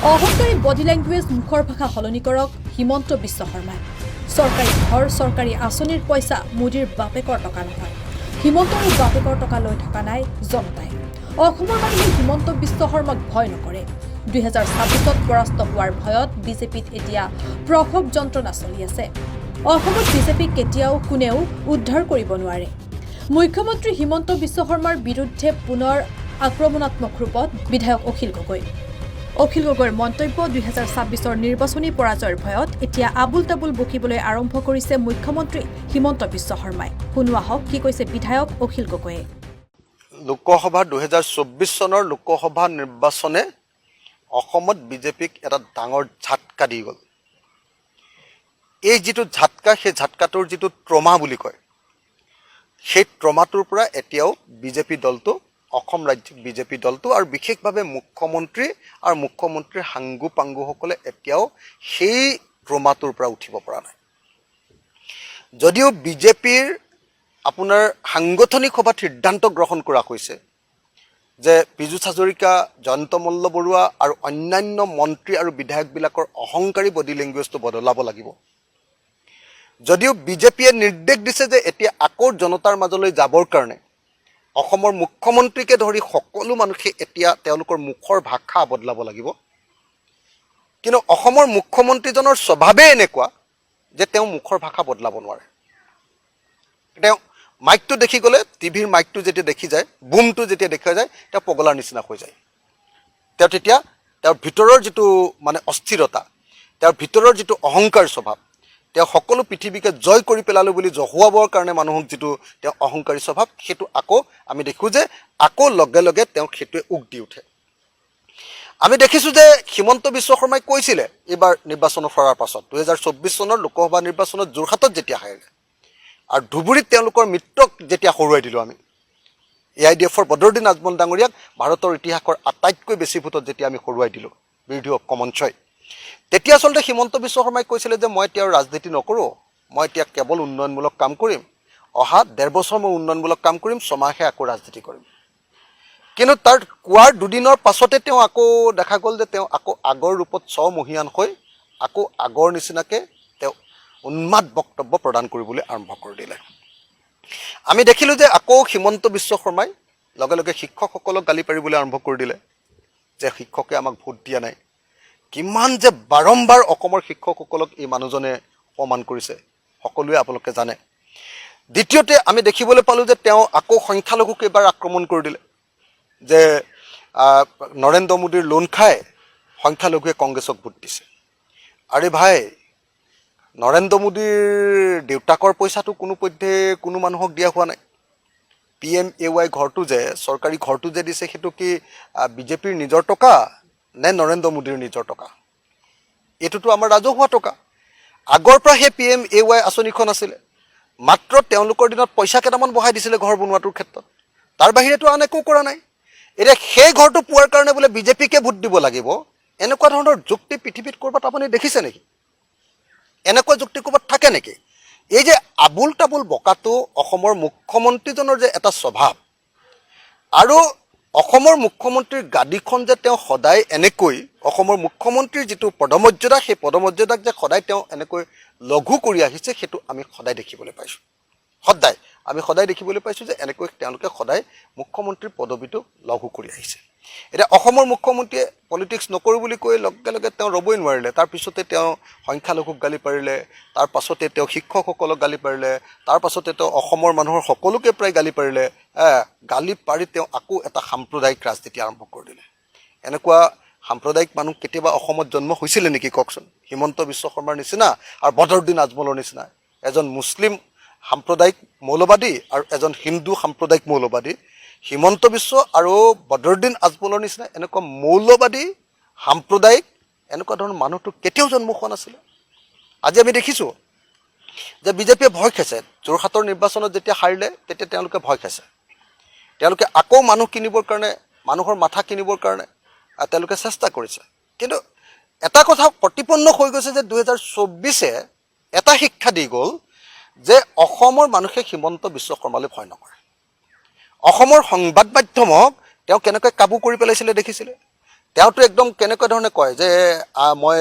অহংকাৰী body language মুখৰ ভাষা সলনি কৰক হিমন্ত বিশ্ব শৰ্মাই। চৰকাৰী ঘৰ চৰকাৰী আঁচনিৰ পইচা মোদীৰ বাপেকৰ টকা নহয়। হিমন্তৰো বাপেকৰ টকা লৈ থকা নাই জনতাই। অসমৰ মানুহে হিমন্ত বিশ্ব শৰ্মাক ভয় নকৰে। 2026ত পৰাস্ত হোৱাৰ ভয়ত বিজেপিত এতিয়া প্ৰসৱ যন্ত্ৰণা চলি আছে। অসমত বিজেপিক কেতিয়াও কোনেও উদ্ধাৰ কৰিব নোৱাৰে। মুখ্যমন্ত্ৰী হিমন্ত বিশ্ব শৰ্মাৰ বিৰুদ্ধে পুনৰ আক্ৰমণাত্মক ৰূপত বিধায়ক অখিল গগৈ। অখিল গগৈৰ মন্তব্য 2026ৰ নিৰ্বাচনী পৰাজয়ৰ ভয়ত এতিয়া আবুল তাবুল বকিবলৈ আৰম্ভ কৰিছে মুখ্যমন্ত্ৰী হিমন্ত বিশ্ব শৰ্মাই। শুনোৱা হওক কি কৈছে বিধায়ক অখিল গগৈয়ে। লোকসভা 2024 চনৰ লোকসভা নিৰ্বাচনে অসমত বিজেপিক এটা ডাঙৰ ঝাটকা দি গ'ল। এই যিটো ঝাটকা, সেই ঝাটকাটোৰ যিটো ট্ৰমা বুলি কয়, সেই ট্ৰমাটোৰ পৰা এতিয়াও বিজেপি দলটো, অসম ৰাজ্যিক বিজেপি দলটো আৰু বিশেষভাৱে মুখ্যমন্ত্ৰী আৰু মুখ্যমন্ত্ৰীৰ সাংগু পাংগুসকলে এতিয়াও সেই ট্ৰমাটোৰ পৰা উঠিব পৰা নাই। যদিও বিজেপিৰ আপোনাৰ সাংগঠনিক সভাত সিদ্ধান্ত গ্ৰহণ কৰা হৈছে যে পীযুষ হাজৰিকা, জয়ন্ত মল্ল বৰুৱা আৰু অন্যান্য মন্ত্ৰী আৰু বিধায়কবিলাকৰ অহংকাৰী বডি লেংগুৱেজটো বদলাব লাগিব। যদিও বিজেপিয়ে নিৰ্দেশ দিছে যে এতিয়া আকৌ জনতাৰ মাজলৈ যাবৰ কাৰণে অসমৰ মুখ্যমন্ত্ৰীকে ধৰি সকলো মানুহে এতিয়া তেওঁলোকৰ মুখৰ ভাষা বদলাব লাগিব, কিন্তু অসমৰ মুখ্যমন্ত্ৰীজনৰ স্বভাৱেই এনেকুৱা যে তেওঁ মুখৰ ভাষা বদলাব নোৱাৰে। তেওঁ মাইকটো দেখি গ'লে, টিভিৰ মাইকটো যেতিয়া দেখি যায়, বুমটো যেতিয়া দেখা যায়, তেওঁ পগলাৰ নিচিনা হৈ যায়। তেওঁ তেতিয়া তেওঁৰ ভিতৰৰ যিটো মানে অস্থিৰতা, তেওঁৰ ভিতৰৰ যিটো অহংকাৰ স্বভাৱ, তেওঁ সকলো পৃথিৱীকে জয় কৰি পেলালোঁ বুলি জহুৱাবৰ কাৰণে মানুহক যিটো তেওঁ অহংকাৰী স্বভাৱ, সেইটো আকৌ আমি দেখোঁ যে আকৌ লগে লগে তেওঁক সেইটোৱে উক দি উঠে। আমি দেখিছোঁ যে হিমন্ত বিশ্ব শৰ্মাই কৈছিলে এইবাৰ নিৰ্বাচনত হৰাৰ পাছত 2024 চনৰ লোকসভা নিৰ্বাচনত যোৰহাটত যেতিয়া হাৰিলে আৰু ধুবুৰীত তেওঁলোকৰ মিত্ৰক যেতিয়া হৰুৱাই দিলোঁ আমি, AIDFৰ বদৰুদ্দিন আজমল ডাঙৰীয়াক ভাৰতৰ ইতিহাসৰ আটাইতকৈ বেছি ভোটত যেতিয়া আমি হৰুৱাই দিলোঁ বিৰোধী ঐক্য মঞ্চই, তেতিয়া আচলতে হিমন্ত বিশ্ব শৰ্মাই কৈছিলে যে মই এতিয়া ৰাজনীতি নকৰোঁ, মই এতিয়া কেৱল উন্নয়নমূলক কাম কৰিম, অহা 1.5 বছৰ মই উন্নয়নমূলক কাম কৰিম, 6 মাহে আকৌ ৰাজনীতি কৰিম। কিন্তু তাৰ কোৱাৰ দুদিনৰ পাছতে তেওঁ আকৌ দেখা গ'ল যে তেওঁ আকৌ আগৰ ৰূপত স্বমহিয়ান হৈ আকৌ আগৰ নিচিনাকৈ তেওঁ উন্মাদ বক্তব্য প্ৰদান কৰিবলৈ আৰম্ভ কৰি দিলে। আমি দেখিলোঁ যে আকৌ হিমন্ত বিশ্ব শৰ্মাই লগে লগে শিক্ষকসকলক গালি পাৰিবলৈ আৰম্ভ কৰি দিলে যে শিক্ষকে আমাক ভোট দিয়া নাই। কিমান যে বাৰম্বাৰ অসমৰ শিক্ষকসকলক এই মানুহজনে অপমান কৰিছে সকলোৱে আপোনালোকে জানে। দ্বিতীয়তে আমি দেখিবলৈ পালোঁ যে তেওঁ আকৌ সংখ্যালঘুক এইবাৰ আক্ৰমণ কৰি দিলে যে নৰেন্দ্ৰ মোদীৰ লোন খাই সংখ্যালঘুৱে কংগ্ৰেছক ভোট দিছে। আৰে ভাই, নৰেন্দ্ৰ মোদীৰ দেউতাকৰ পইচাটো কোনোপধ্যে কোনো মানুহক দিয়া হোৱা নাই। PMAY ঘৰটো যে, চৰকাৰী ঘৰটো যে দিছে, সেইটো কি বিজেপিৰ নিজৰ টকা নে নৰেন্দ্ৰ মোদীৰ নিজৰ টকা? এইটোতো আমাৰ ৰাজহুৱা টকা। আগৰ পৰা সেই PMAY আঁচনিখন আছিলে, মাত্ৰ তেওঁলোকৰ দিনত পইচা কেইটামান বঢ়াই দিছিলে ঘৰ বনোৱাটোৰ ক্ষেত্ৰত, তাৰ বাহিৰেতো আন একো কৰা নাই। এতিয়া সেই ঘৰটো পোৱাৰ কাৰণে বোলে বিজেপিকে ভোট দিব লাগিব, এনেকুৱা ধৰণৰ যুক্তি পৃথিৱীত ক'ৰবাত আপুনি দেখিছে নেকি? এনেকুৱা যুক্তি ক'ৰবাত থাকে নেকি? এই যে আবুল তাবুল বকাটো অসমৰ মুখ্যমন্ত্ৰীজনৰ যে এটা স্বভাৱ, আৰু অসমৰ মুখ্যমন্ত্ৰীৰ গাদীখন যে তেওঁ সদায় এনেকৈ, অসমৰ মুখ্যমন্ত্ৰীৰ যিটো পদমৰ্যাদা, সেই পদমৰ্যাদাক যে সদায় তেওঁ এনেকৈ লঘু কৰি আহিছে, সেইটো আমি সদায় দেখিবলৈ পাইছোঁ। আমি সদায় দেখিবলৈ পাইছোঁ যে এনেকৈ তেওঁলোকে সদায় মুখ্যমন্ত্ৰীৰ পদবীটো লঘু কৰি আহিছে। এতিয়া অসমৰ মুখ্যমন্ত্ৰীয়ে পলিটিক্স নকৰোঁ বুলি কৈ লগে লগে তেওঁ ৰ'বই নোৱাৰিলে। তাৰপিছতে তেওঁ সংখ্যালঘুক গালি পাৰিলে, তাৰ পাছতে তেওঁ শিক্ষকসকলক গালি পাৰিলে, তাৰ পাছতে তেওঁ অসমৰ মানুহৰ সকলোকে প্ৰায় গালি পাৰিলে। গালি পাৰি তেওঁ আকৌ এটা সাম্প্ৰদায়িক ৰাজনীতি আৰম্ভ কৰি দিলে। এনেকুৱা সাম্প্ৰদায়িক মানুহ কেতিয়াবা অসমত জন্ম হৈছিলে নেকি কওকচোন? হিমন্ত বিশ্ব শৰ্মাৰ নিচিনা আৰু বদৰুদ্দিন আজমলৰ নিচিনা এজন মুছলিম সাম্প্ৰদায়িক মৌলবাদী আৰু এজন হিন্দু সাম্প্ৰদায়িক মৌলবাদী, হিমন্ত বিশ্ব আৰু বদৰুদ্দিন আজমলৰ নিচিনা এনেকুৱা মৌলবাদী সাম্প্ৰদায়িক এনেকুৱা ধৰণৰ মানুহটো কেতিয়াও জন্ম হোৱা নাছিলে। আজি আমি দেখিছোঁ যে বিজেপিয়ে ভয় খাইছে। যোৰহাটৰ নিৰ্বাচনত যেতিয়া হাৰিলে তেতিয়া তেওঁলোকে ভয় খাইছে। তেওঁলোকে আকৌ মানুহ কিনিবৰ কাৰণে, মানুহৰ মাথা কিনিবৰ কাৰণে তেওঁলোকে চেষ্টা কৰিছে। কিন্তু এটা কথা প্ৰতিপন্ন হৈ গৈছে যে 2024 এটা শিক্ষা দি গ'ল যে অসমৰ মানুহে হিমন্ত বিশ্ব শৰ্মালৈ ভয় নকৰে। অসমৰ সংবাদ মাধ্যমক তেওঁ কেনেকৈ কাবু কৰি পেলাইছিলে দেখিছিলে। তেওঁতো একদম কেনেকুৱা ধৰণে কয় যে মই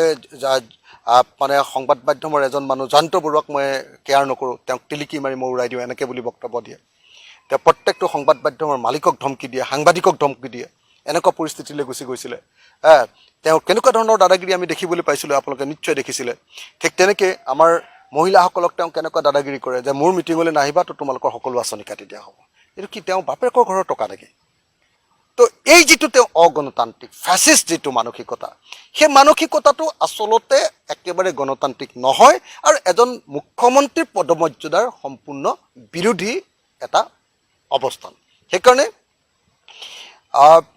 মানে সংবাদ মাধ্যমৰ এজন মানুহ জয়ন্ত বৰুৱাক মই কেয়াৰ নকৰোঁ, তেওঁক টিলিকি মাৰি মই উৰাই দিওঁ, এনেকৈ বুলি বক্তব্য দিয়ে। তেওঁ প্ৰত্যেকটো সংবাদ মাধ্যমৰ মালিকক ধমকি দিয়ে, সাংবাদিকক ধমকি দিয়ে, এনেকুৱা পৰিস্থিতিলৈ গুচি গৈছিলে। তেওঁ কেনেকুৱা ধৰণৰ দাদাগিৰি আমি দেখিবলৈ পাইছিলোঁ, আপোনালোকে নিশ্চয় দেখিছিলে। ঠিক তেনেকৈ আমাৰ মহিলাসকলক তেওঁ কেনেকুৱা দাদাগিৰি কৰে যে মোৰ মিটিঙলৈ নাহিবা তো তোমালোকৰ সকলো আঁচনি কাটি দিয়া হ'ব। এইটো কি তেওঁ বাপেকৰ ঘৰৰ টকা নেকি? তো এই যিটো তেওঁ অগণতান্ত্ৰিক ফেচিষ্ট যিটো মানসিকতা, সেই মানসিকতাটো আচলতে একেবাৰে গণতান্ত্ৰিক নহয় আৰু এজন মুখ্যমন্ত্ৰীৰ পদমৰ্যাদাৰ সম্পূৰ্ণ বিৰোধী এটা অৱস্থান। সেইকাৰণে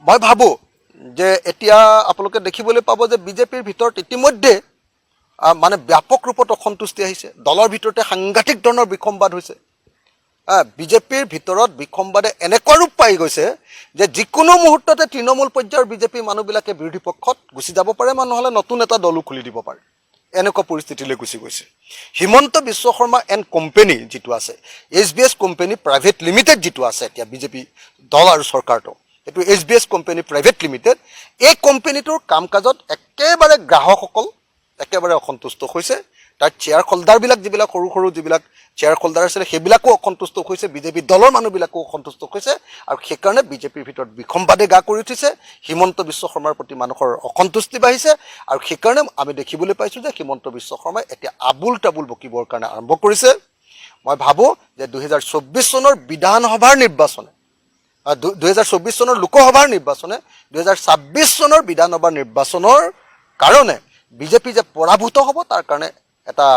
মই ভাবোঁ যে এতিয়া আপোনালোকে দেখিবলৈ পাব যে বিজেপিৰ ভিতৰত ইতিমধ্যে মানে ব্যাপক ৰূপত অসন্তুষ্টি আহিছে। দলৰ ভিতৰতে সাংঘাতিক ধৰণৰ বিসম্বাদ হৈছে। বিজেপিৰ ভিতৰত বিসম্বাদে এনেকুৱা ৰূপ পাই গৈছে যে যিকোনো মুহূৰ্ততে তৃণমূল পৰ্যায়ৰ বিজেপিৰ মানুহবিলাকে বিৰোধী পক্ষত গুচি যাব পাৰে, নহ'লে নতুন এটা দলো খুলি দিব পাৰে, এনেকুৱা পৰিস্থিতিলৈ গুচি গৈছে। হিমন্ত বিশ্ব শৰ্মা এণ্ড কোম্পেনী যিটো আছে, SBS কোম্পেনী প্ৰাইভেট লিমিটেড যিটো আছে এতিয়া বিজেপি দল আৰু চৰকাৰটো, এইটো SBS কোম্পেনী প্ৰাইভেট লিমিটেড, এই কোম্পেনীটোৰ কাম কাজত একেবাৰে গ্ৰাহকসকল একেবাৰে অসন্তুষ্ট হৈছে। তাৰ চেয়াৰ হোল্ডাৰবিলাক যিবিলাক সৰু সৰু যিবিলাক চেয়াৰ হোল্ডাৰ আছিলে সেইবিলাকো অসন্তুষ্ট হৈছে, বিজেপি দলৰ মানুহবিলাকো অসন্তুষ্ট হৈছে আৰু সেইকাৰণে বিজেপিৰ ভিতৰত বিসম্বাদে গা কৰি উঠিছে। হিমন্ত বিশ্ব শৰ্মাৰ প্ৰতি মানুহৰ অসন্তুষ্টি বাঢ়িছে আৰু সেইকাৰণে আমি দেখিবলৈ পাইছোঁ যে হিমন্ত বিশ্ব শৰ্মাই এতিয়া আবুল তাবুল বকিবৰ কাৰণে আৰম্ভ কৰিছে। মই ভাবোঁ যে 2024 চনৰ বিধানসভাৰ নিৰ্বাচনে, 2024 চনৰ লোকসভাৰ নিৰ্বাচনে 2026 চনৰ বিধানসভাৰ নিৰ্বাচনৰ কাৰণে বিজেপি যে পৰাভূত হ'ব তাৰ কাৰণে এটা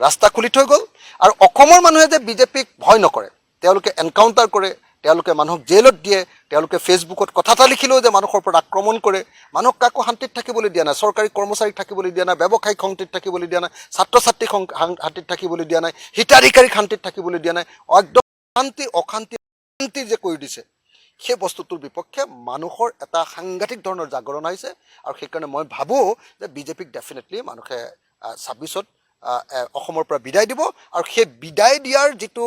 ৰাস্তা খুলি থৈ গ'ল। আৰু অসমৰ মানুহে যে বিজেপিক ভয় নকৰে, তেওঁলোকে এনকাউণ্টাৰ কৰে, তেওঁলোকে মানুহক জেলত দিয়ে, তেওঁলোকে ফেচবুকত কথা এটা লিখিলেও যে মানুহৰ ওপৰত আক্ৰমণ কৰে, মানুহক কাকো শান্তিত থাকিবলৈ দিয়া নাই, চৰকাৰী কৰ্মচাৰীক থাকিবলৈ দিয়া নাই, ব্যৱসায়িক শান্তিত থাকিবলৈ দিয়া নাই, ছাত্ৰ ছাত্ৰীক শান্তিত থাকিবলৈ দিয়া নাই, হিতাধিকাৰীক শান্তিত থাকিবলৈ দিয়া নাই, একদম অশান্তি যে কৰি দিছে, সেই বস্তুটোৰ বিপক্ষে মানুহৰ এটা সাংঘাতিক ধৰণৰ জাগৰণ আহিছে। আৰু সেইকাৰণে মই ভাবোঁ যে বিজেপিক ডেফিনেটলি মানুহে 26ত অসমৰ পৰা বিদায় দিব আৰু সেই বিদায় দিয়াৰ যিটো